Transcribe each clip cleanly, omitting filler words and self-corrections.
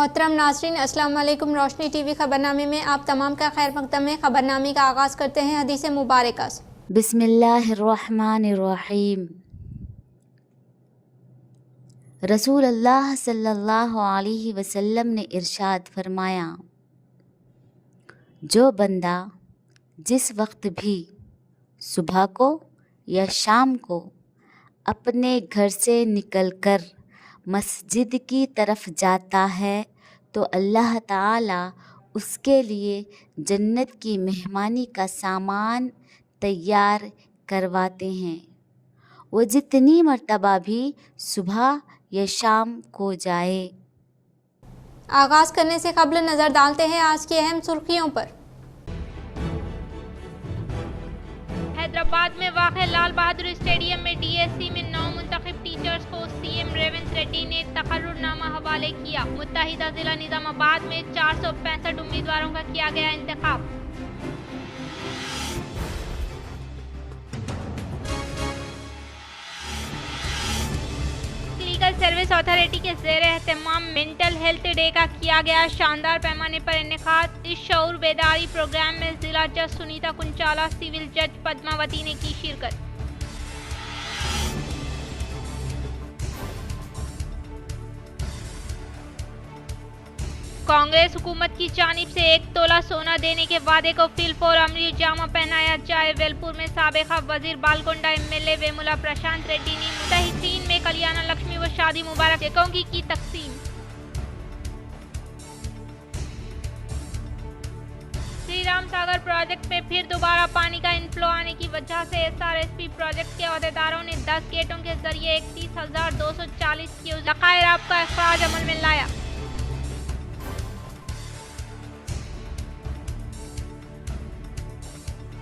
मोहतरम नाज़रीन, अस्सलाम वालेकुम। रोशनी टीवी खबरनामे में आप तमाम का खैर मकदम है। खबरनामे का आगाज़ करते हैं हदीस मुबारका से। बिस्मिल्लाहिर्रहमानिर्रहीम। रसूल अल्लाह सल्लल्लाहु अलैहि वसल्लम ने इरशाद फरमाया, जो बंदा जिस वक्त भी सुबह को या शाम को अपने घर से निकलकर मस्जिद की तरफ जाता है तो अल्लाह ताला उसके लिए जन्नत की मेहमानी का सामान तैयार करवाते हैं। वो जितनी मर्तबा भी सुबह या शाम को जाए। आगाज़ करने से कबल नज़र डालते हैं आज की अहम सुर्खियों पर। हैदराबाद में वाक़े लाल बहादुर स्टेडियम में डीएससी में नौ मुंतखब टीचर्स को सीएम रेवंत रेड्डी ने तकर्रुरनामा हवाले किया। मुत्तहिदा जिला निज़ामाबाद में 465 उम्मीदवारों का किया गया इंतखाब। लीगल सर्विस अथॉरिटी के ज़ेर एहतमाम मेंटल हेल्थ डे का किया गया शानदार पैमाने पर इनेकाद। इस शऊर बेदारी प्रोग्राम में जिला जज सुनीता कुंचाला, सिविल जज पद्मावती ने की शिरकत। कांग्रेस हुकूमत की जानिब से 1 तोला सोना देने के वादे को फिलफौर अमली जामा पहनाया जाए। वेलपुर में साबिका वजीर बालकोंडा एमएलए वेमुला प्रशांत रेड्डी ने मुतहिदीन में कल्याण लक्ष्मी व शादी मुबारक चेकों की तकसीम। श्री राम सागर प्रोजेक्ट में फिर दोबारा पानी का इनफ्लो आने की वजह से एसआरएसपी प्रोजेक्ट के अहदेदारों ने 10 गेटों के जरिए 31,240 क्यूसेक ज़खायर का अखराज अमल में लाया।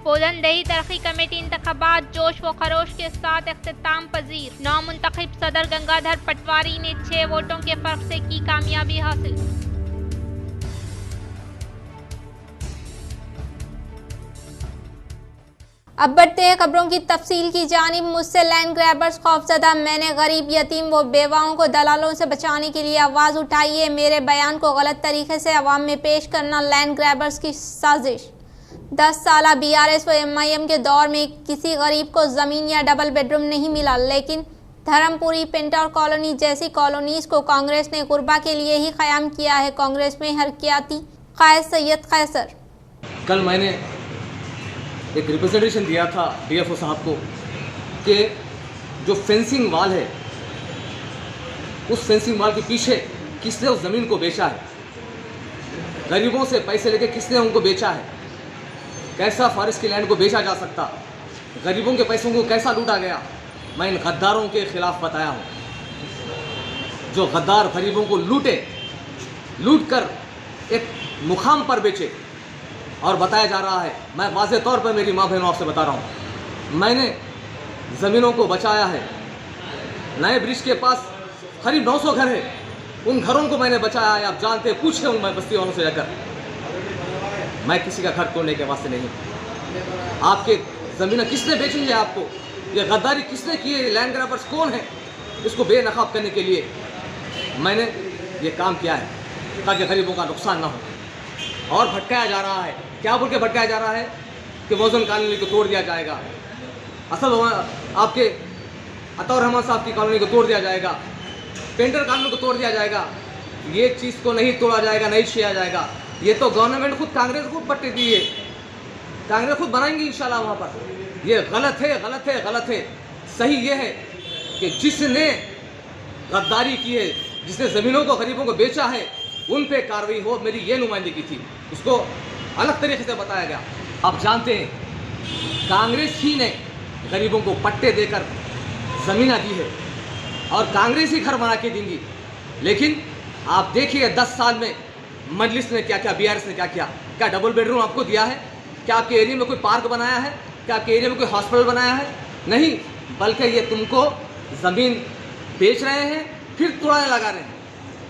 पोदनदेही तरक्की कमेटी इंतखाबात जोश व खरोश के साथ इख्तिताम पजीर। नौ मुंतखब सदर गंगाधर पटवारी ने 6 वोटों के फर्क से की कामयाबी हासिल। अब बढ़ते हैं खबरों की तफसील की जानिब। मुझसे लैंड ग्रैबर्स खौफजदा, मैंने गरीब, यतीम व बेवाओं को दलालों से बचाने के लिए आवाज़ उठाई है। मेरे बयान को गलत तरीके से अवाम में पेश करना लैंड ग्रैबर्स की साजिश। 10 साला बीआरएस व एमआईएम के दौर में किसी गरीब को ज़मीन या डबल बेडरूम नहीं मिला, लेकिन धर्मपुरी, पिंटर कॉलोनी जैसी कॉलोनीज़ को कांग्रेस ने गुरबा के लिए ही क़याम किया है। कांग्रेस में हरकियाती कायद सैयद कैसर। कल मैंने एक रिप्रेजेंटेशन दिया था डीएफओ साहब को कि जो फेंसिंग वाल है, उस फेंसिंग वाल के पीछे किसने उस ज़मीन को बेचा है, गरीबों से पैसे लेके किसने उनको बेचा है, कैसा फॉरेस्ट की लैंड को बेचा जा सकता, गरीबों के पैसों को कैसा लूटा गया। मैं इन गद्दारों के खिलाफ बताया हूँ, जो गद्दार गरीबों को लूट कर एक मुकाम पर बेचे। और बताया जा रहा है, मैं वाज़े तौर पर मेरी माँ बहनों आपसे बता रहा हूँ, मैंने ज़मीनों को बचाया है। नए ब्रिज के पास करीब 900 घर है, उन घरों को मैंने बचाया है। आप जानते हैं, पूछे उन बस्ती वालों से जाकर, मैं किसी का घर तोड़ने के वास्ते नहीं। आपके ज़मीन किसने बेची है आपको, ये गद्दारी किसने की है, लैंड ग्रैबर्स कौन है, इसको बेनकाब करने के लिए मैंने ये काम किया है ताकि गरीबों का नुकसान ना हो। और भटकाया जा रहा है, क्या बोल के भटकाया जा रहा है कि मौजूद कॉलोनी को तोड़ दिया जाएगा, असल आपके अतौर रहमान साहब की कॉलोनी को तोड़ दिया जाएगा, पेंटर कॉलोनी को तोड़ दिया जाएगा। ये चीज़ को नहीं तोड़ा जाएगा, नहीं किया जाएगा। ये तो गवर्नमेंट खुद, कांग्रेस खुद पट्टी दी है, कांग्रेस खुद बनाएंगी इंशाल्लाह वहाँ पर। ये गलत है, गलत है, गलत है। सही ये है कि जिसने गद्दारी की है, जिसने ज़मीनों को गरीबों को बेचा है, उन पे कार्रवाई हो। मेरी ये नुमाइंदगी थी, उसको अलग तरीके से बताया गया। आप जानते हैं, कांग्रेस ही ने गरीबों को पट्टे देकर ज़मीन दी है और कांग्रेस ही घर बना के देंगी। लेकिन आप देखिए 10 साल में मजलिस ने क्या किया, बीआरएस ने क्या किया। क्या डबल बेडरूम आपको दिया है? क्या आपके एरिया में कोई पार्क बनाया है? क्या आपके एरिया में कोई हॉस्पिटल बनाया है? नहीं, बल्कि ये तुमको ज़मीन बेच रहे हैं, फिर तोड़ाने लगा रहे हैं,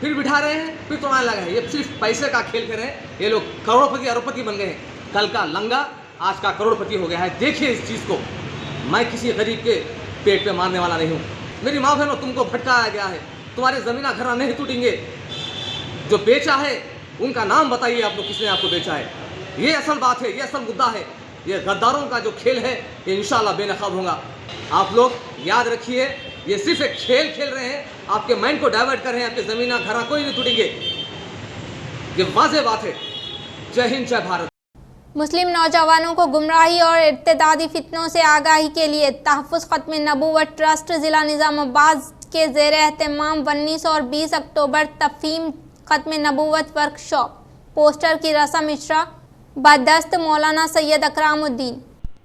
फिर बिठा रहे हैं, फिर तोड़ाने लगा है। ये सिर्फ पैसे का खेल कर रहे हैं। ये लोग करोड़पति अरबपति बन गए हैं। कल का लंगा आज का करोड़पति हो गया है। देखिए इस चीज़ को। मैं किसी गरीब के पेट पे मारने वाला नहीं हूँ। मेरी माँ बहनों, तुमको भटकाया गया है, तुम्हारे ज़मीना घर नहीं टूटेंगे। जो बेचा है उनका नाम बताइए आप लोग, किसने आपको बेचा है। ये असल बात है, ये असल मुद्दा है। ये गद्दारों का जो खेल है ये इंशाल्लाह बेनकाब होगा। आप लोग याद रखिए, ये सिर्फ एक खेल खेल रहे हैं, आपके माइंड को डाइवर्ट कर रहे हैं, आपके ज़मीन घर कोई नहीं टूटेंगे, ये वाज़ेह बात है। जय हिंद, जय भारत। मुस्लिम नौजवानों को गुमराही और इर्तिदादी फितनों से आगाही के लिए तहफ़्फ़ुज़ ख़त्म नबूवत ट्रस्ट ज़िला निज़ामाबाद के ज़ेर एहतमाम 19 और 20 अक्टूबर तफ़हीम ख़त्म नबूवत वर्कशॉप। पोस्टर की रस्म इजरा बदस्त मौलाना सैयद अकरामुद्दीन।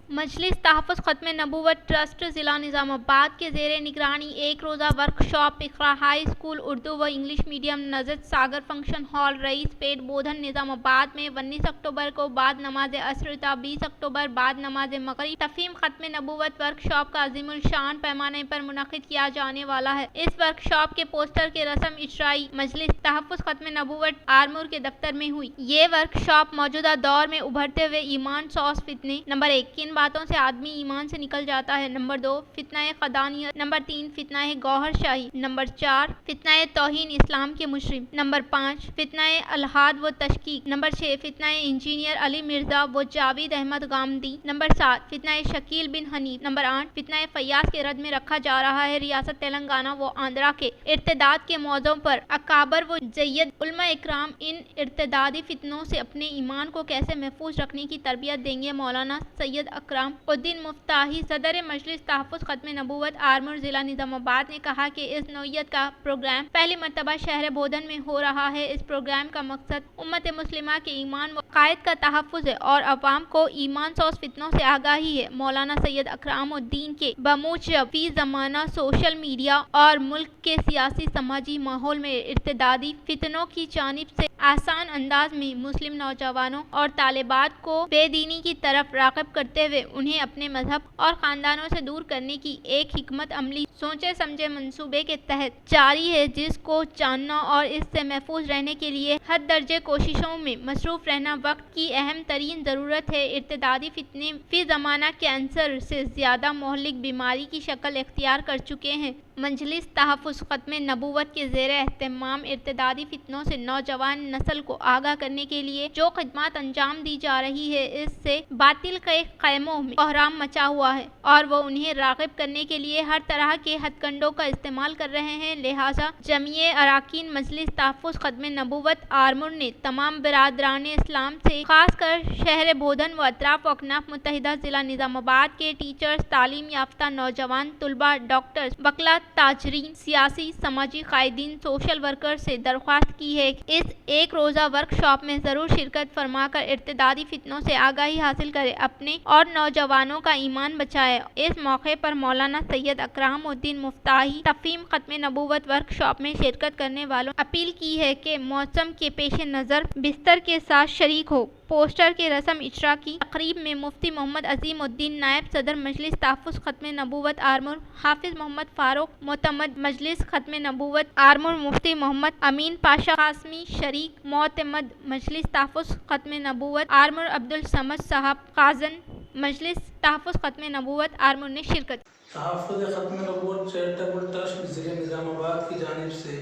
मजलिस तहफ़्फ़ुज़ ख़त्म नबूवत ट्रस्ट ज़िला निज़ामाबाद के ज़ेर निगरानी एक रोज़ा workshop Iqra high school Urdu व इंग्लिश मीडियम नज़र सागर फंक्शन हॉल रईस पेट बोधन निज़ामाबाद में 19 अक्टूबर को बाद नमाज असर ता 20 अक्टूबर बाद नमाज मग़रिब तफ़हीम ख़त्म नबूवत वर्कशॉप का अज़ीमुल शान पैमाने पर मुनक़िद किया जाने वाला है। इस वर्कशॉप के पोस्टर के रस्म इजराई मजलिस तहफ़्फ़ुज़ ख़त्म नबूवत आरमूर के दफ्तर में हुई। ये वर्कशॉप मौजूदा दौर में उभरते हुए ईमान सॉस फितने, नंबर 1 किन बातों से आदमी ईमान से निकल जाता है, नंबर 2 फितनाए क़दानियत, नंबर 3 फितनाए गौहर शाही, नंबर 4 फितनाए तौहीन इस्लाम के मुशरिम, नंबर 5 फितनाए अलहाद व तशकीक, नंबर 6 फितनाए इंजीनियर अली मिर्जा व जावेद अहमद गामदी, नंबर 7 फितनाए शकील बिन हनीफ, नंबर 8 फितनाए फयाज के रद में रखा जा रहा है रियासत तेलंगाना व आंध्रा के इर्तिदाद के मौज़ों पर अकाबर व जय्यद उलमा इकराम इन इर्तिदादी फितनों से अपने ईमान को कैसे महफूज रखने की तरबियत देंगे। मौलाना सैयद अकराम उद्दीन मुफ्ताही सदर मजलिस तहफ़्फ़ुज़ ख़त्म नबूवत आरमूर ज़िला निज़ामाबाद ने कहा कि इस नौइयत का प्रोग्राम पहली मरतबा शहर बोधन में हो रहा है। इस प्रोग्राम का मकसद उम्मत मुस्लिमा के ईमान व कायद का तहफ़्फ़ुज़ है और अवाम को ईमान सॉस फितनों से आगाही है। मौलाना सैयद अकराम उद्दीन के बमूजब फी ज़माना सोशल मीडिया और मुल्क के सियासी समाजी माहौल में इर्तिदादी फितनों की जानिब से आसान अंदाज में मुस्लिम नौजवानों और तालिबात को बेदीनी की तरफ राग़िब करते हुए उन्हें अपने मजहब और ख़ानदानों से दूर करने की एक हिकमत अमली सोचे समझे मंसूबे के तहत जारी है, जिसको जानना और इससे महफूज रहने के लिए हद दर्जे कोशिशों में मसरूफ़ रहना वक्त की अहम तरीन ज़रूरत है। इर्तिदादी फितने फी ज़माना कैंसर से ज़्यादा मोहलिक बीमारी की शक्ल इख्तियार कर चुके हैं। मजलिस तहफ़्फ़ुज़ ख़त्म नबूवत के ज़ेर एहतमाम इर्तिदादी फितनों से नौजवान नस्ल को आगाह करने के लिए जो खिदमत अंजाम दी जा रही है, इससे बातिल के क़ैमों में कोहराम मचा हुआ है और वो उन्हें राग़िब करने के लिए हर तरह के हथकंडों का इस्तेमाल कर रहे हैं। लिहाजा जमीये अराकीन मजलिस तहफ़्फ़ुज़ ख़त्म नबूवत आरमूर ने तमाम बिरादरान इस्लाम से खासकर शहर बोधन व अतराफ व अकनाफ मुत्तहिदा ज़िला निज़ामाबाद के टीचर्स, तालीम याफ्ता नौजवान तलबा, डॉक्टर्स, वकला, ताजरीन, सियासी समाजी कायदीन, सोशल वर्कर से दरख्वास्त की है कि इस एक रोज़ा वर्कशॉप में ज़रूर शिरकत फरमाकर इर्तिदादी फितनों से आगाही हासिल करे, अपने और नौजवानों का ईमान बचाए। इस मौके पर मौलाना सैयद अकराम उद्दीन मुफ्ताही तफ़हीम ख़त्म नबूवत वर्कशॉप में शिरकत करने वालों अपील की है कि मौसम के पेश नज़र बिस्तर के साथ शरीक हो। पोस्टर के रस्म इजरा की तकरीब में मुफ्ती मोहम्मद अजीम उद्दीन नायब सदर मजलिस तहफ़्फ़ुज़ ख़त्म नबूवत आरमूर, हाफिज़ मोहम्मद फ़ारूक मोतमद मजलिस ख़त्म नबूवत आरमूर, मुफ्ती मोहम्मद अमीन पाशा कासमी शरीक मोतमद मजलिस तहफ़्फ़ुज़ ख़त्म नबूवत आरमूर, अब्दुल समद साहब काज़न मजलिस तहफ़्फ़ुज़ ख़त्म नबूवत आरमूर ने शिरकत। तहफ़्फ़ुज़ ख़त्म नबूवत चैरिटेबल ट्रस्ट ज़िले निज़ामाबाद की जानिब से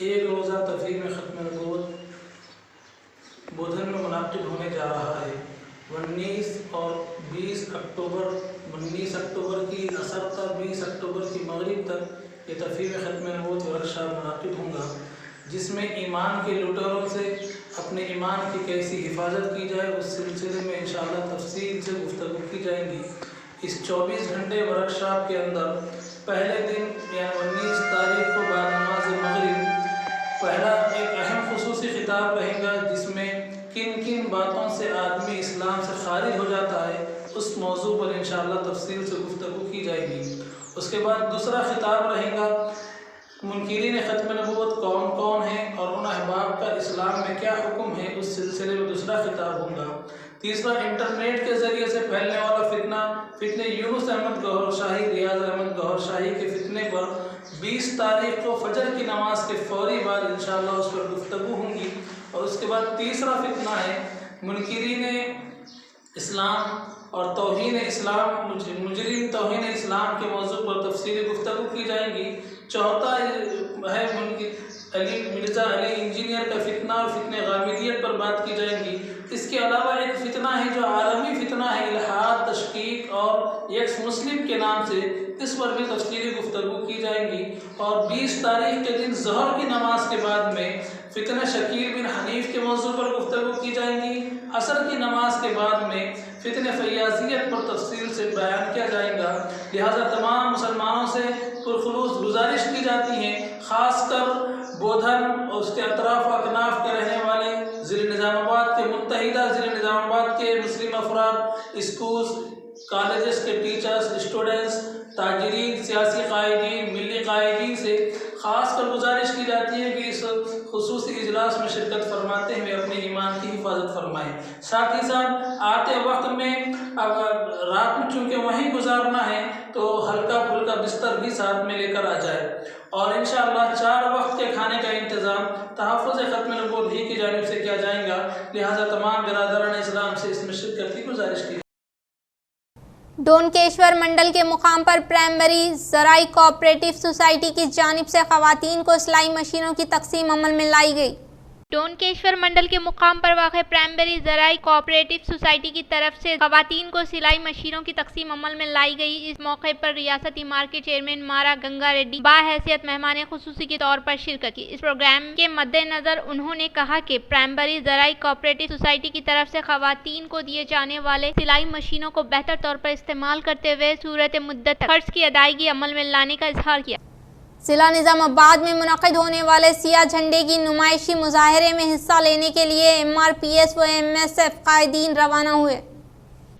एक रोज़ा तफ़हीम ख़त्म नबूवत बोधन में मुनाक़िद होने जा रहा है। 19 और 20 अक्टूबर 19 अक्टूबर की असर तक 20 अक्टूबर की मगरिब तक ये तफ़हीम ख़त्म नबूवत वर्कशॉप मुनाक़िद होगा, जिसमें ईमान के लुटेरों से अपने ईमान की कैसी हिफाजत की जाए उस सिलसिले में इंशाअल्लाह तफसील से गुफ्तगू की जाएंगी। इस 24 घंटे वर्कशॉप के अंदर पहले दिन यानी 19 तारीख को बाद नमाज मगरिब पहला एक अहम खुसूसी खिताब रहेगा, जिसमें किन किन बातों से आदमी इस्लाम से खारिज हो जाता है उस मौजू पर इंशाअल्लाह तफसील से गुफ्तगू की जाएगी। उसके बाद दूसरा खिताब रहेगा मुनकिरीन ख़त्म नबूवत कौन कौन है और उन अहबाब का इस्लाम में क्या हुक्म है, उस सिलसिले में दूसरा खिताब होगा। तीसरा इंटरनेट के ज़रिए से फैलने वाला फितने यूनुस अहमद गौहर शाही, रियाज अहमद गौहर शाही के फितने पर 20 तारीख को फजर की नमाज के फौरी बाद इंशाअल्लाह उस पर गुफ्तगू होंगी। और उसके बाद तीसरा फितना है मुनकिरीन इस्लाम और तौहीन इस्लाम, मुजरिम तौहीन इस्लाम के मौजू पर तफसीली गुफ्तगू की जाएंगी। चौथा है मिर्ज़ा अली इंजीनियर का फितना और फितने गामिदियत पर बात की जाएगी। इसके अलावा एक फितना है जो आलमी फितना है, इल्हाद, तशकीक और एक्स मुस्लिम के नाम से, इस पर भी तफसीली गुफ्तगू की जाएंगी। और 20 तारीख के दिन ज़हर की नमाज के बाद में फितना शकील बिन हनीफ के मौजू पर गुफ्तगू की जाएंगी। असर की नमाज के बाद में फितने फैयाजियत पर तफसील से बयान किया जाएगा। लिहाजा तमाम मुसलमानों से पुरखुलूस गुजारिश की जाती है, ख़ासकर बोधन और उसके अतराफ़ व अकनाफ के रहने वाले ज़िले निज़ामाबाद के मुत्तहिदा ज़िले निज़ामाबाद के मुस्लिम अफराद, स्कूल्स, कॉलेजेस के टीचर्स, स्टूडेंट्स, ताजिरीन, सियासी कायदीन, मिली कायदीन से ख़ास कर गुजारिश की जाती है कि इस खुसूसी इजलास में शिरकत फरमाते हुए अपने ईमान की हिफाजत फरमाएँ। साथ ही साथ आते वक्त में अगर रात में चूँकि वहीं गुजारना है तो हल्का फुल्का बिस्तर भी साथ में लेकर आ जाए। और इंशाअल्लाह 4 वक्त के खाने का इंतज़ाम तहफ़्फ़ुज़ ख़त्म नबूवत ही की जानिब से किया जाएगा। लिहाजा तमाम बिरादरान इस्लाम से इसमें शिरकत की गुजारिश की। डोनकेश्वर मंडल के मुकाम पर प्राइमरी ज़राई कोऑपरेटिव सोसाइटी की जानिब से ख़वातीन को सिलाई मशीनों की तकसीम अमल में लाई गई। डोनकेश्वर मंडल के मुकाम पर वाक़ प्राइमरी ज़राई कोऑपरेटिव सोसाइटी की तरफ से ख़वातीन को सिलाई मशीनों की तकसीम अमल में लाई गई। इस मौके पर रियासती मार्केट चेयरमैन मारा गंगा रेड्डी बाहैसियत मेहमान खुसूसी के तौर पर शिरकत की। इस प्रोग्राम के मद्देनज़र उन्होंने कहा कि प्राइमरी ज़राई कोऑपरेटिव सोसाइटी की तरफ से ख़वातीन को दिए जाने वाले सिलाई मशीनों को बेहतर तौर पर इस्तेमाल करते हुए सूरत मुद्दत खर्च की अदायगी अमल में लाने का इजहार किया। जिला निज़ामाबाद में मुनक़िद होने वाले सिया झंडे की नुमाइशी मुजाहरे में हिस्सा लेने के लिए MRPS व MSF कायदीन रवाना हुए।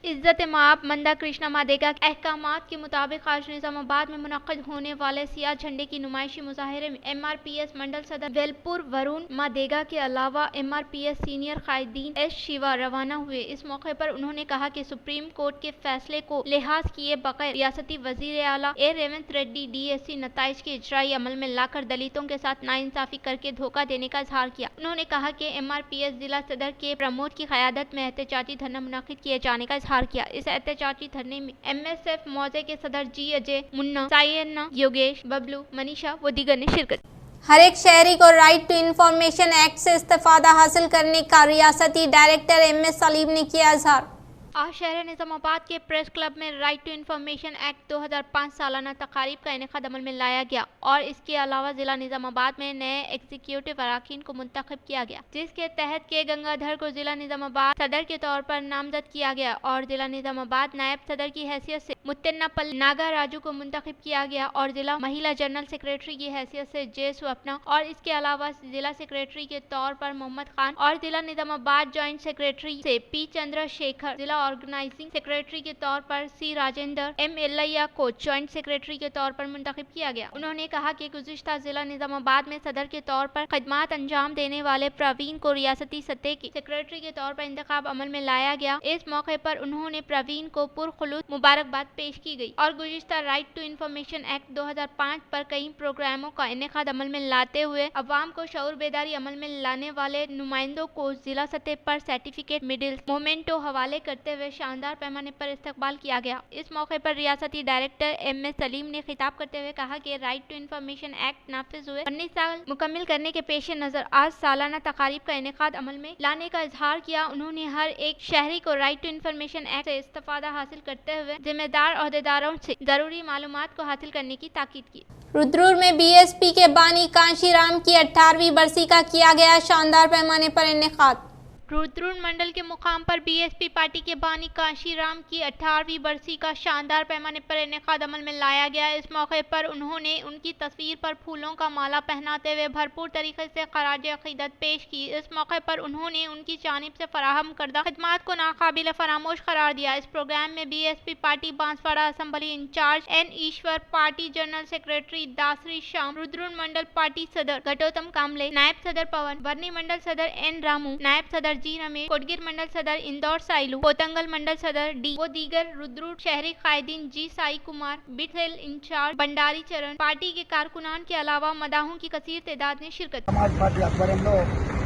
इज़्ज़त माब मंदा कृष्णा मादेगा के अहकामात के मुताबिक आज निज़ामाबाद में मुनक़िद होने वाले सिया झंडे की नुमाइशी मुजाहरे में MRPS मंडल सदर वेलपुर वरुण मादेगा के अलावा MRPS सीनियर कायदीन एस शिवा रवाना हुए। इस मौके पर उन्होंने कहा कि सुप्रीम कोर्ट के फैसले को लिहाज किए बगैर रियासती वज़ीर आला ए रेवंत रेड्डी DSC नताइज के इजराई अमल में लाकर दलितों के साथ नाइंसाफ़ी करके धोखा देने का इजहार किया। उन्होंने कहा कि MRPS जिला सदर के प्रमोद की क़यादत में एहतजाजी धरना मुनक़िद किए जाने का किया। इस एहतजाजी धरने में MSF मौजे के सदर जी अजय, मुन्ना, सायन्ना, योगेश, बबलू, मनीषा व दीगर ने शिरकत। हर एक शहरी को राइट टू इंफॉर्मेशन एक्ट से इस्तिफादा हासिल करने का रियासती डायरेक्टर MS सलीम ने किया इजहार। आज शहर निज़ामाबाद के प्रेस क्लब में राइट टू इंफॉर्मेशन एक्ट 2005 सालाना तकारीब का इनेकाद अमल में लाया गया और इसके अलावा ज़िला निज़ामाबाद में नए एग्जीक्यूटिव अराकीन को मुंतखब किया गया, जिसके तहत के गंगाधर को ज़िला निज़ामाबाद सदर के तौर पर नामजद किया गया और ज़िला निज़ामाबाद नायब सदर की हैसियत से मुत्तन्नापल नागा राजू को मुंतखब किया गया और ज़िला महिला जनरल सेक्रेटरी की हैसियत से जे स्वप्ना और इसके अलावा ज़िला सेक्रेटरी के तौर पर मोहम्मद खान और ज़िला निज़ामाबाद जॉइंट सेक्रेटरी से P चंद्रशेखर, ज़िला ऑर्गेनाइजिंग सेक्रेटरी के तौर पर C राजेंद्र, M एल्लैया को जॉइंट सेक्रेटरी के तौर पर मुंतखब किया गया। उन्होंने कहा कि गुज़िश्ता जिला निज़ामाबाद में सदर के तौर पर खदमात अंजाम देने वाले प्रवीण को रियासती सतह की सेक्रेटरी के तौर पर इंतखाब अमल में लाया गया। इस मौके पर उन्होंने प्रवीण को पुरखुलूस मुबारकबाद पेश की गई और गुज़िश्ता राइट टू इंफॉर्मेशन एक्ट 2005 पर कई प्रोग्रामों का इनेकाद अमल में लाते हुए अवाम को शऊर बेदारी अमल में लाने वाले नुमाइंदों को जिला सतह पर सर्टिफिकेट, मेडल, मोमेंटो हवाले करते हुए शानदार पैमाने पर इस्तकबाल किया गया। इस मौके पर रियासती डायरेक्टर MS सलीम ने खिताब करते हुए कहा कि राइट टू इंफॉर्मेशन एक्ट नाफिज हुए 19 साल मुकम्मिल करने के पेश नज़र आज सालाना तकारीब का इनेकाद अमल में लाने का इजहार किया। उन्होंने हर एक शहरी को राइट टू इंफॉर्मेशन एक्ट से इस्तिफादा हासिल करते हुए जिम्मेदार अहदेदारों से जरूरी मालूमात को हासिल करने की ताकीद की। रुद्रपुर में BSP के बानी कांशीराम की 18वीं बरसी का किया गया शानदार पैमाने पर इनेकाद। रुद्रपुर मंडल के मुकाम पर BSP पार्टी के बानी कांशीराम की 18वीं बरसी का शानदार पैमाने पर इनेकाद अमल में लाया गया। इस मौके पर उन्होंने उनकी तस्वीर पर फूलों का माला पहनाते हुए भरपूर तरीके से खराज अकीदत पेश की। इस मौके पर उन्होंने उनकी जानिब से फराहम करदा खिदमात को नाकाबिल फरामोश करार दिया। इस प्रोग्राम में BSP party Banswada assembly in-charge N Eshwar, party general secretary Dasari Shyam, Rudrapur mandal party सदर घटोतम कामले, नायब सदर पवन, वर्नी मंडल सदर N रामू, नायब सदर जी रमेश, कोटगिर मंडल सदर इंदौर साइलू, कोतंगल मंडल सदर D वो दीगर रुद्रपुर शहरी कायदीन जी साई कुमार, बिटसेल इंचार्ज भंडारी चरण, पार्टी के कारकुनान के अलावा मदाहों की कसीर तादाद ने शिरकत। समाज पार्टी आध्वर्యంలో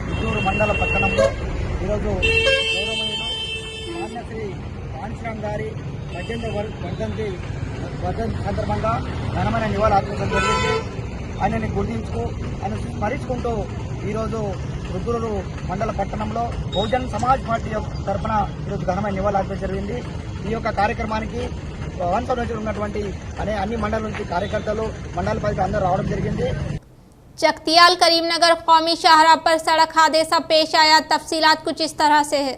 रुद्रपुर మండల పట్టణంలో ఈరోజు గౌరవనీయులు మాన్య శ్రీ కాంశీరామ్ గారి 18వ వర్ధంతి సందర్భంగా ఘనమైన నివాళులు అర్పించడం జరిగింది. ఆయనని గుర్తించుకు ఆయన స్మరించుకుంటూ ఈరోజు రుద్రూరు మండల పట్టణంలో బహుజన్ సమాజ్ పార్టీ తరఫున ఈరోజు ఘనమైన నివాళులు జరిగింది. ఈ యొక్క కార్యక్రమానికి వంశంలో ఉన్నటువంటి అన్ని మండల నుంచి కార్యకర్తలు మండల పరిధి అందరూ రావడం జరిగింది. चकतियाल करीमनगर कौमी शाहराह पर सड़क हादसा पेश आया। तफसीलात कुछ इस तरह से है।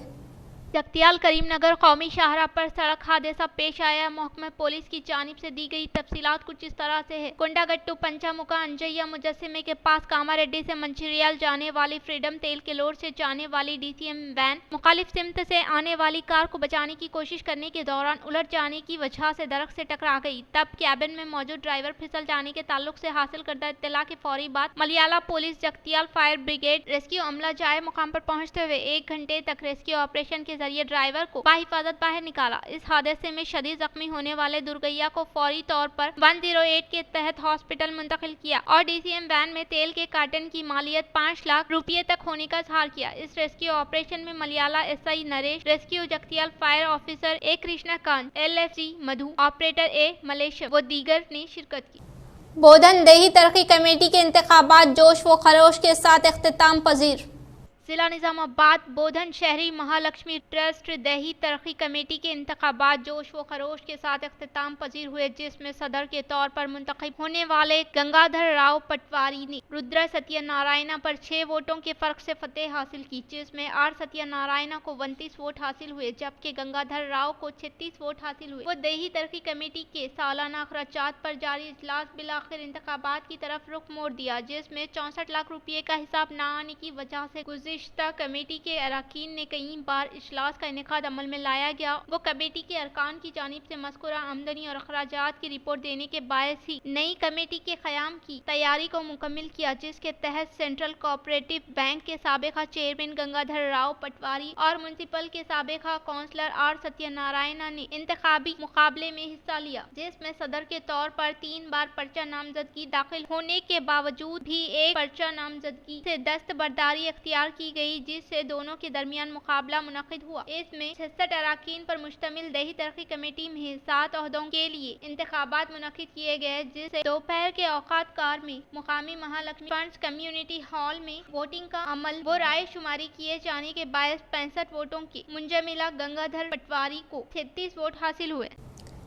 चकतियाल करीमनगर कौमी शाहराह पर सड़क हादसा पेश आया। महकमा पुलिस की जानिब से दी गई तफसीलात कुछ इस तरह से है। कुंडागट्टू पंचामुखा अंजैया मुजस्सिमे के पास कामारेड्डी से मंचिरियाल जाने वाली फ्रीडम तेल के लोड से जाने वाली DCM वैन मुखालिफ सिमत से आने वाली कार को बचाने की कोशिश करने के दौरान उलट जाने की वजह से दरख्त से टकरा गई। तब कैबिन में मौजूद ड्राइवर फिसल जाने के ताल्लुक से हासिल करदा इत्तला के फौरी बाद Malyala police Chakatiyal fire brigade rescue अमला जाए मुकाम पर पहुंचते हुए 1 घंटे तक रेस्क्यू ऑपरेशन के जरिए ड्राइवर को बाहिफाजत बाहर निकाला। इस हादसे में शदीद जख्मी होने वाले दुर्गैया को फौरी तौर पर 108 के तहत हॉस्पिटल मुंतकिल किया और DCM वैन में तेल के कार्टन की मालियत 5 लाख रुपये तक होने का इजहार किया। इस रेस्क्यू ऑपरेशन में Malyala SI Naresh, rescue Chakatiyal fire officer A Krishnakant, LFG Madhu, operator A Malesh व दीगर ने शिरकत की। बोधन देही तरक्की कमेटी के इंतखाबात जोश व खरोश के साथ इख्तिताम पजीर। जिला निजामाबाद बोधन शहरी महालक्ष्मी ट्रस्ट दही तरक्की कमेटी के इंतखाबात जोश व खरोश के साथ इख्तिताम पजीर हुए, जिसमें सदर के तौर पर मुंतखब होने वाले गंगाधर राव पटवारी ने रुद्र सत्यनारायणा पर 6 वोटों के फर्क से फतेह हासिल की, जिसमें आर सत्यनारायणा को 29 वोट हासिल हुए जबकि गंगाधर राव को 36 वोट हासिल हुए। वो देही तरक्की कमेटी के सालाना अखराजात पर जारी इजलास बिलाखिर इंतखाबात की तरफ रुख मोड़ दिया, जिसमें 64 लाख रुपये का हिसाब न आने की वजह से गुज़िश्ता कमेटी के अरकान ने कई बार इजलास का इनेकाद अमल में लाया गया। वो कमेटी के अरकान की जानिब से मज़कूरा आमदनी और अखराजात की रिपोर्ट देने के बायस ही नई कमेटी के क़याम की तैयारी को मुकम्मिल किया, जिसके तहत सेंट्रल कोऑपरेटिव बैंक के साबिका चेयरमैन गंगाधर राव पटवारी और म्यूनसिपल के साबिका काउंसलर आर सत्यनारायणा ने इंतखाबी मुकाबले में हिस्सा लिया, जिसमें सदर के तौर पर 3 बार पर्चा नामजदगी दाखिल होने के बावजूद भी एक पर्चा नामजदगी से दस्तबरदारी अख्तियार की गई, जिससे दोनों के दरमियान मुकाबला मुनक़िद हुआ। इसमें 66 अरकान पर मुश्तमिल देही तरक्की कमेटी में 7 ओहदों के लिए इंतखाबात मुनक़िद किए गए, जिससे दोपहर के औकात कार में मुकामी महालक्ष्मी फंड्स कम्युनिटी हॉल में वोटिंग का अमल व राय शुमारी किए जाने के बायस 65 वोटों की मुंजमिला गंगाधर पटवारी को 36 वोट हासिल हुए।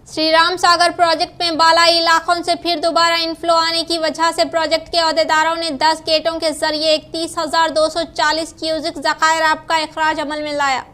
श्री राम सागर प्रोजेक्ट में बालाई इलाकों से फिर दोबारा इनफ्लो आने की वजह से प्रोजेक्ट के अहदेदारों ने 10 गेटों के जरिए 31,240 क्यूसिक ज़खायर आपका अखराज अमल में लाया।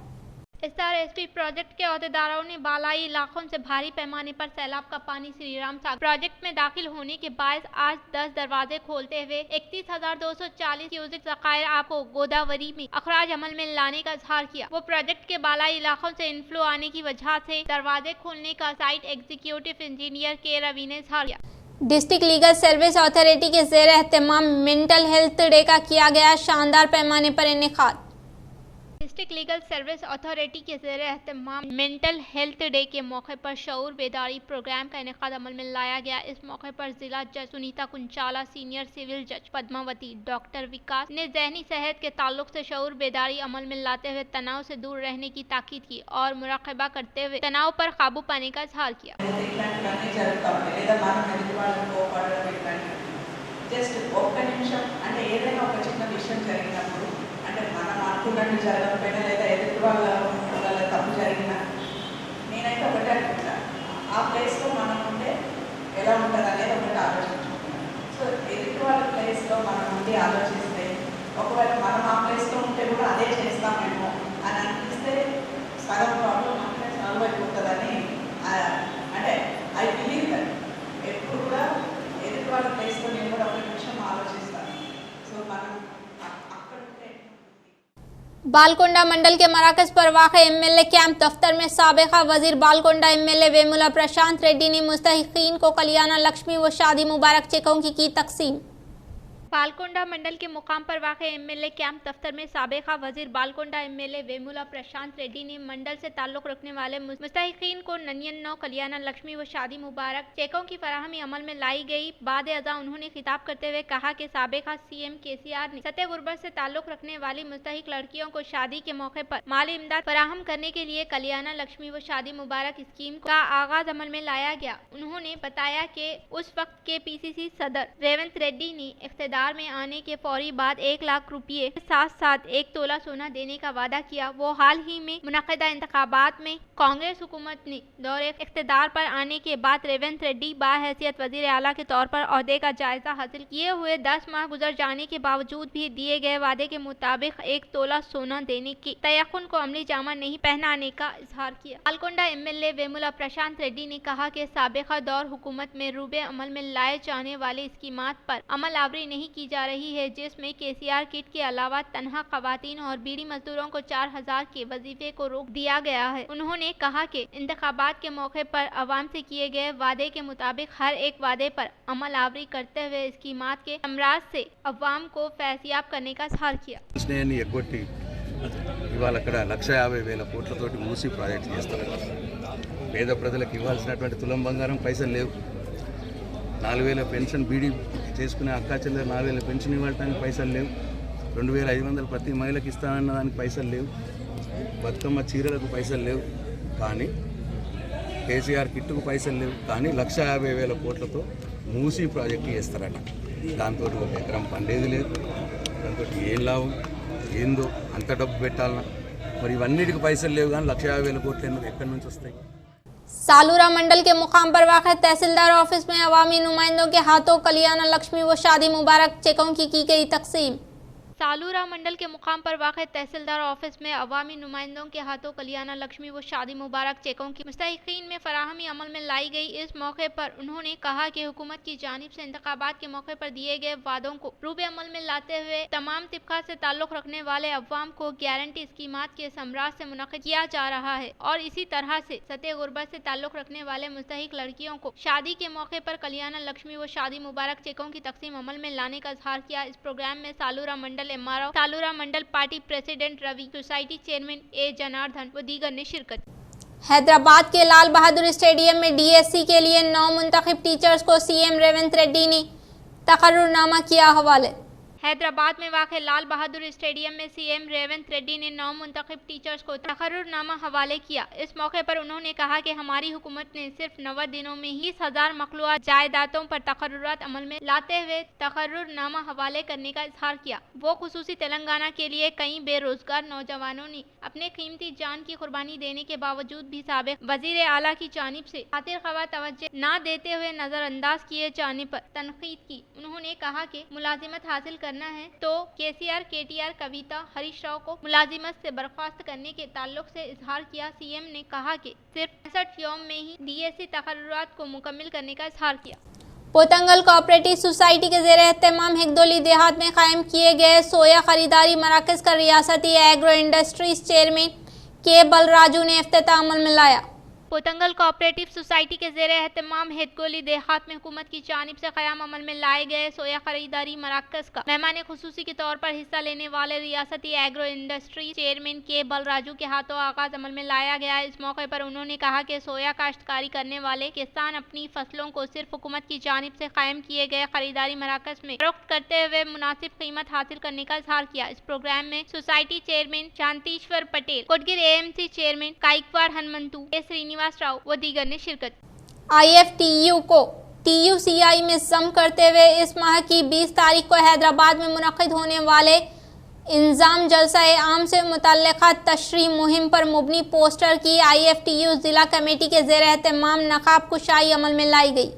SRSP प्रोजेक्ट के अहदेदारों ने बालाई इलाकों से भारी पैमाने पर सैलाब का पानी श्री राम सागर प्रोजेक्ट में दाखिल होने के बायस आज 10 दरवाजे खोलते हुए 31,240 क्यूसिक ज़खायर आपको गोदावरी में अखराज अमल में लाने का इजहार किया। वो प्रोजेक्ट के बालाई इलाकों से इनफ्लो आने की वजह से दरवाजे खोलने का साइट एग्जीक्यूटिव इंजीनियर के रवि ने इजहार किया। डिस्ट्रिक्ट लीगल सर्विस अथॉरिटी के ज़ेर एहतमाम मेंटल हेल्थ डे का किया गया शानदार पैमाने पर इनेकाद। डिस्ट्रिक्ट लीगल सर्विस अथॉरिटी के ज़ेर एहतमाम मेंटल हेल्थ डे के मौके पर शऊर बेदारी प्रोग्राम का इनेकाद अमल में लाया गया। इस मौके पर जिला जज सुनीता कुंचाला, सीनियर सिविल जज पद्मावती, डॉक्टर विकास ने जहनी सेहत के ताल्लुक से शऊर बेदारी अमल में लाते हुए तनाव से दूर रहने की ताकीद की और मुराकबा करते हुए तनाव पर काबू पाने का इजहार किया। మనం అనుకున్నట్టు జరగకపోయినా లేదా ఎదుటి వాళ్ళ తప్పు జరిగినా నేనైతే ఒకటే అనుకుంటా, ఆ ప్లేస్లో మనం ఉంటే ఎలా ఉంటుంది అనేది ఒకటి ఆలోచించుకుంటున్నాను. సో ఎదుటి వాళ్ళ ప్లేస్లో మనం ఉండి ఆలోచిస్తే ఒకవేళ మనం ఆ ప్లేస్లో ఉంటే కూడా అదే చేస్తామేమో అని అనిపిస్తే సగం ప్రాబ్లం అక్కడే సాల్వ్ అయిపోతుందని అంటే ఐ బిలీవ్ దట్ ఎప్పుడు కూడా ఎదుటి వాళ్ళ ప్లేస్లో నేను కూడా ఒక నిమిషం ఆలోచిస్తాను. సో మనం बालकोंडा मंडल के मराकज पर वाक़ MLA कैंप दफ्तर में साबिका वजीर बालकोंडा MLA वेमुला प्रशांत रेड्डी ने मुस्तहिकीन को कल्याण लक्ष्मी व शादी मुबारक चेकों की तकसीम। बालकोंडा मंडल के मुकाम पर वाक़े एमएलए कैंप दफ्तर में साबिका वजीर बालकोंडा एमएलए वेमुला प्रशांत रेड्डी ने मंडल से ताल्लुक रखने वाले मुस्तहिकीन को ननियन नौ कल्याण लक्ष्मी व शादी मुबारक चेकों की फराहमी अमल में लाई गई। बाद अज़ा उन्होंने खिताब करते हुए कहा कि साबिका सीएम केसीआर ने सतह गुर्बत से ताल्लुक रखने वाली मुस्तहिक लड़कियों को शादी के मौके पर माली इमदाद फराहम करने के लिए कल्याण लक्ष्मी व शादी मुबारक स्कीम का आगाज अमल में लाया गया। उन्होंने बताया कि उस वक्त के पीसीसी सदर रेवंत रेड्डी ने इख्तियार में आने के फौरी बाद 1 लाख रुपये के साथ साथ 1 तोला सोना देने का वादा किया। वो हाल ही में मुनक़दा इंतखाबात में कांग्रेस हुकूमत ने दौरे इख्तियार पर आने के बाद रेवंत रेड्डी बाहैसियत वजीर आला के तौर पर ओहदे का जायजा हासिल किए हुए 10 माह गुजर जाने के बावजूद भी दिए गए वादे के मुताबिक 1 तोला सोना देने के तयक़ुन को अमली जामा नहीं पहनाने का इजहार किया। बालकोंडा एमएलए वेमुला प्रशांत रेड्डी ने कहा कि साबिका दौर हुकूमत में रूबे अमल में लाए जाने वाले स्कीमात पर अमल आवरी नहीं की जा रही है, जिसमें केसीआर किट के अलावा तनहा खवातीन और बीड़ी मजदूरों को 4000 के वजीफे को रोक दिया गया है। उन्होंने कहा कि इंतखाबात के मौके पर अवाम से किए गए वादे के मुताबिक हर एक वादे पर अमल आवरी करते हुए स्कीमात के अमराज से अवाम को फैसियाब करने का इजहार किया। ఇవాళ అక్కడ 1,50,000 కోట్లతోటి మూసి ప్రాజెక్ట్ చేస్తారు। పేద ప్రజలకు ఇవ్వాల్సినటువంటి తులం బంగారం పైసలు లేవు। 4,000 పెన్షన్ బీడీ చేసుకునే అక్కా చెల్లెలు 4,000 పెన్షన్ ఇవ్వడానికి పైసలు లేవు। 2,500 ప్రతి మహిళకి ఇస్తానన్న దానికి పైసలు లేవు। బతుకమ్మ చీరలకు పైసలు లేవు, కానీ కేసీఆర్ కిట్టుకు పైసలు లేవు, కానీ 1,50,000 కోట్లతో మూసి ప్రాజెక్టు చేస్తారట। దాంతో ఒక ఎకరం పండేది లేదు, దాంతో ఏం లాభం ఏందో అంత డబ్బు పెట్టాలన్నా మరి ఇవన్నిటికి పైసలు లేవు, కానీ 1,50,000 కోట్లు ఎక్కడి నుంచి వస్తాయి? सालूरा मंडल के मुकाम पर वाक़ तहसीलदार ऑफिस में अवामी नुमाइंदों के हाथों कल्याण लक्ष्मी व शादी मुबारक चेकों की गई तकसीम। सालूरा मंडल के मुकाम पर वाक़ तहसीलदार ऑफिस में अवामी नुमाइंदों के हाथों कल्याण लक्ष्मी व शादी मुबारक चेकों की मुस्तहिकीन में फराहमी अमल में लाई गई। इस मौके पर उन्होंने कहा कि हुकूमत की जानिब से इंतखाबात के मौके पर दिए गए वादों को रूबे अमल में लाते हुए तमाम तबका से ताल्लुक़ रखने वाले अवाम को गारंटी स्कीमात के समराज से मुनक़िद किया जा रहा है और इसी तरह से सतह गुर्बत से ताल्लुक़ रखने वाले मुस्तहिक लड़कियों को शादी के मौके पर कल्याण लक्ष्मी व शादी मुबारक चेकों की तकसीम अमल में लाने का इजहार किया। इस प्रोग्राम में Saloora mandal MRO, Saloora mandal party president Ravi, society chairman A Janardhan व दीगर ने शिरकत। हैदराबाद के लाल बहादुर स्टेडियम में डीएससी के लिए 9 मुंतखब टीचर्स को सीएम रेवंत रेड्डी ने तकर्रुरनामा किया हवाले। हैदराबाद में वाक़ लाल बहादुर स्टेडियम में सीएम रेवंत रेड्डी ने 9 मुंतखब टीचर्स को तकर्रुरनामा हवाले किया। इस मौके पर उन्होंने कहा कि हमारी हुकूमत ने सिर्फ 90 दिनों में ही 20,000 मखलूआत जायदादों पर तकर्रुरात अमल में लाते हुए तकर्रुरनामा हवाले करने का इजहार किया। वो खुसूसी तेलंगाना के लिए कई बेरोजगार नौजवानों ने अपने कीमती जान की कुर्बानी देने के बावजूद भी साबिक वजीर आला की जानिब से खातिर ख्वाह तवज्जो न देते हुए नजरअंदाज किए जाने पर तनकीद की। उन्होंने कहा कि मुलाजिमत हासिल करना है तो केसीआर, केटीआर, कविता, हरीश राव को मुलाजिमत से बर्खास्त करने के ताल्लुक से इजहार किया। सीएम ने कहा कि सिर्फ 65 यौम में ही डीएससी तकर्रुरात को मुकम्मिल करने का इजहार किया। पोतंगल कोऑपरेटिव सोसाइटी के ज़ेर एहतमाम हिकदोली देहात में कायम किए गए सोया खरीदारी मराकज़ का रियासती एग्रो इंडस्ट्रीज चेयरमैन के बलराजू ने इफ्तिताह अमल में लाया। पोतंगल कोऑपरेटिव सोसाइटी के ज़ेर एहतमाम हितगोली देहात में हुकूमत की जानिब से क़याम अमल में लाए गए सोया खरीदारी मराकज़ का मेहमान खुसूसी के तौर पर हिस्सा लेने वाले रियासती एग्रो इंडस्ट्री चेयरमैन के बलराजू के हाथों आगाज अमल में लाया गया। इस मौके पर उन्होंने कहा कि सोया काश्तकारी करने वाले किसान अपनी फसलों को सिर्फ हुकूमत की जानिब से कायम किए गए खरीदारी मराकज़ में फरोख्त करते हुए मुनासिब कीमत हासिल करने का इजहार किया। इस प्रोग्राम में society chairman Shantishwar Patel, Kotgir AMC chairman Gaikwad Hanumanthu, Srinivas Rao व दीगर ने शिरकत। IFTU को TUCI में जम करते हुए इस माह की 20 तारीख को हैदराबाद में मुनक़िद होने वाले इंजाम जलसा-ए आम से मुतल्लिक़ा तशरीह मुहिम पर मुबनी पोस्टर की IFTU ज़िला कमेटी के ज़ेर एहतमाम नकाब कुशाई अमल में लाई गई।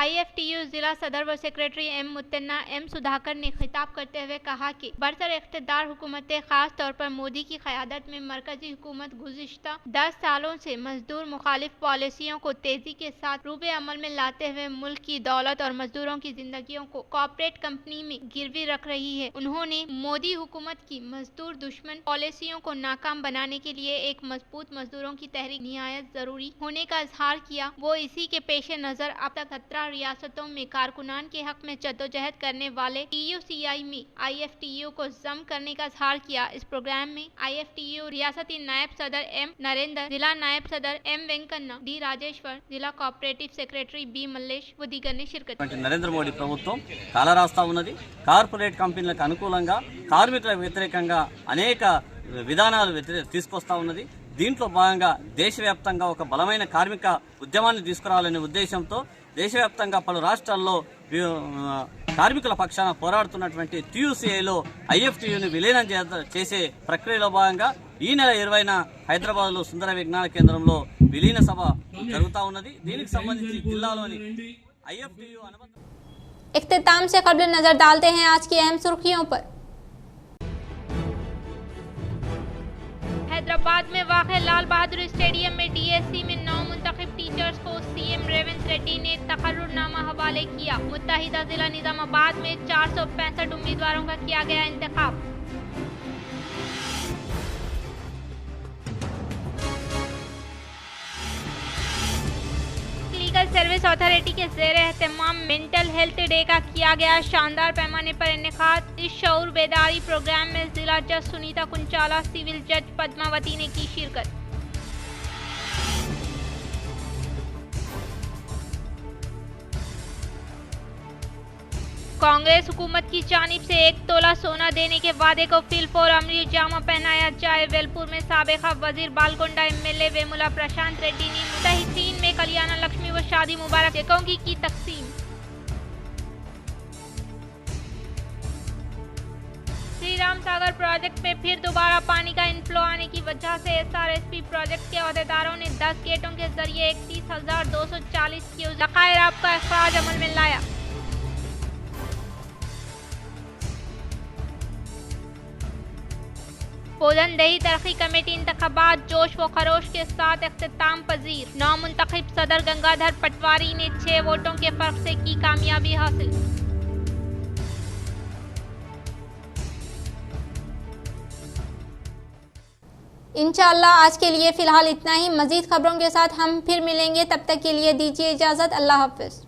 IFTU जिला सदर व सेक्रेटरी एम मुत्तना एम सुधाकर ने खिताब करते हुए कहा कि बरसर इख्तिदार हुकूमतें खास तौर पर मोदी की क़यादत में मरकजी हुकूमत गुज़िश्ता 10 सालों से मजदूर मुखालिफ पॉलिसियों को तेजी के साथ रूबे अमल में लाते हुए मुल्क की दौलत और मजदूरों की जिंदगियों को कॉर्पोरेट कंपनी में गिरवी रख रही है। उन्होंने मोदी हुकूमत की मजदूर दुश्मन पॉलिसियों को नाकाम बनाने के लिए एक मजबूत मजदूरों की तहरीक निहायत जरूरी होने का इजहार किया। वो इसी के पेश नज़र अब तक 17 रियासतों में कारकुनान के हक में जद्दोजहद करने वाले TUCI में IFTU को जम करने का इजहार किया। इस प्रोग्राम में IFTU रियासती नायब सदर M नरेंद्र, जिला नायब सदर M वेंकन्ना, D राजेश्वर, जिला कोऑपरेटिव सेक्रेटरी B मल्लेश व दीगर ने शिरकत की। నరేంద్ర మోడీ ప్రభుత్వం కాలరాస్తా ఉన్నది. కార్పొరేట్ కంపెనీలకు అనుకూలంగా కార్మికులకు వ్యతిరేకంగా అనేక విధానాలు తీసుకొస్తా ఉన్నది. దీంట్లో భాగంగా దేశవ్యాప్తంగా ఒక బలమైన కార్మిక ఉద్యమాన్ని తీసుకురావాలనే ఉద్దేశంతో దేశవ్యాప్తంగా పలు రాష్ట్రాల్లో కార్మికుల పక్షాన పోరాడుతున్నటువంటి TUCIలో IFTUని విలీనం చేసే ప్రక్రియలో భాగంగా ఈ నెల 20న హైదరాబాద్లో సుందర విజ్ఞాన కేంద్రంలో విలీన సభ జరుగుతూ ఉన్నది. దీనికి సంబంధించి జిల్లాలోని IFTU అనుబంధ इख्तिताम से कबल नजर डालते हैं आज की अहम सुर्खियों पर। हैदराबाद में वाक़ लाल बहादुर स्टेडियम में DSC में 9 मुंतखब टीचर्स को CM रेवंत रेड्डी ने तकर्रुरनामा हवाले किया। मुत्तहिदा जिला निजामाबाद में 465 उम्मीदवारों का किया गया इंतखाब। लीगल सर्विस अथॉरिटी के ज़ेर एहतमाम मेंटल हेल्थ डे का किया गया शानदार पैमाने पर इनेकाद। इस शऊर बेदारी प्रोग्राम में जिला जज सुनीता कुंचाला, सिविल जज पद्मावती ने की शिरकत। कांग्रेस हुकूमत की जानिब से 1 तोला सोना देने के वादे को फिलफौर अमली जामा पहनाया जाए। वेलपुर में साबिका वजीर बालकोंडा MLA वेमुला प्रशांत रेड्डी ने मुतहिदीन में कल्याण लक्ष्मी व शादी मुबारक चेकों की तकसीम। श्री राम सागर प्रोजेक्ट में फिर दोबारा पानी का इनफ्लो आने की वजह से SRSP प्रोजेक्ट के अहदेदारों ने 10 गेटों के जरिए 31,240 क्यूसेक लकायराब का अखराज अमल में लाया। पोदनदेही तरक्की कमेटी इंतखाबात जोश व खरोश के साथ इख्तिताम पजीर। 9 मुंतखब सदर गंगाधर पटवारी ने 6 वोटों के फर्क से की कामयाबी हासिल। इंशाअल्लाह आज के लिए फिलहाल इतना ही। मजीद खबरों के साथ हम फिर मिलेंगे, तब तक के लिए दीजिए इजाजत। अल्लाह हाफिज।